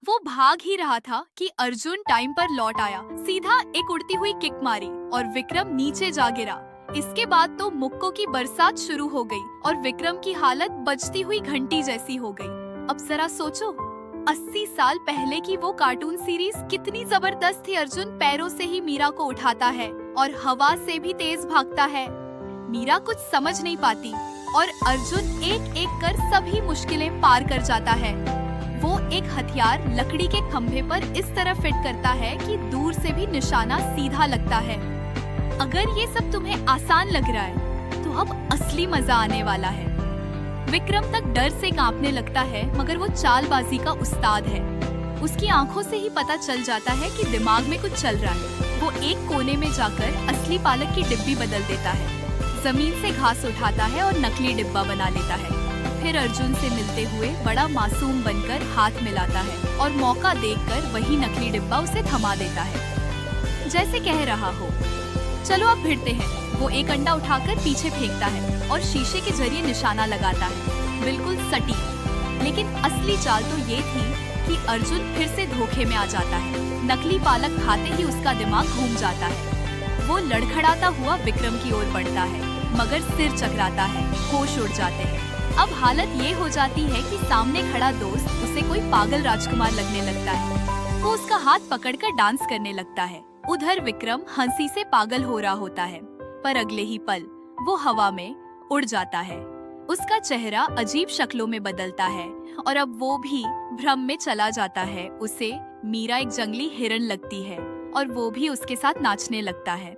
वो भाग ही रहा था कि अर्जुन टाइम पर लौट आया, सीधा एक उड़ती हुई किक मारी और विक्रम नीचे जा गिरा। इसके बाद तो मुक्कों की बरसात शुरू हो गई और विक्रम की हालत बजती हुई घंटी जैसी हो गई। अब जरा सोचो, 80 साल पहले की वो कार्टून सीरीज कितनी जबरदस्त थी। अर्जुन पैरों से ही मीरा को उठाता है और हवा से भी तेज भागता है। मीरा कुछ समझ नहीं पाती और अर्जुन एक एक कर सभी मुश्किलें पार कर जाता है। वो एक हथियार लकड़ी के खंभे पर इस तरह फिट करता है कि दूर से भी निशाना सीधा लगता है। अगर ये सब तुम्हें आसान लग रहा है तो अब असली मजा आने वाला है। विक्रम तक डर से कांपने लगता है, मगर वो चालबाजी का उस्ताद है। उसकी आंखों से ही पता चल जाता है कि दिमाग में कुछ चल रहा है। वो एक कोने में जाकर असली पालक की डिब्बी बदल देता है, जमीन से घास उठाता है और नकली डिब्बा बना लेता है। फिर अर्जुन से मिलते हुए बड़ा मासूम बनकर हाथ मिलाता है और मौका देखकर वही नकली डिब्बा उसे थमा देता है, जैसे कह रहा हो, चलो अब भिड़ते हैं। वो एक अंडा उठाकर पीछे फेंकता है और शीशे के जरिए निशाना लगाता है, बिल्कुल सटीक। लेकिन असली चाल तो ये थी कि अर्जुन फिर से धोखे में आ जाता है। नकली पालक खाते ही उसका दिमाग घूम जाता है। वो लड़खड़ाता हुआ विक्रम की ओर बढ़ता है, मगर सिर चकराता है, होश उड़ जाते हैं। अब हालत ये हो जाती है कि सामने खड़ा दोस्त उसे कोई पागल राजकुमार लगने लगता है। वो उसका हाथ पकड़कर डांस करने लगता है। उधर विक्रम हंसी से पागल हो रहा होता है, पर अगले ही पल वो हवा में उड़ जाता है। उसका चेहरा अजीब शक्लों में बदलता है और अब वो भी भ्रम में चला जाता है। उसे मीरा एक जंगली हिरन लगती है और वो भी उसके साथ नाचने लगता है।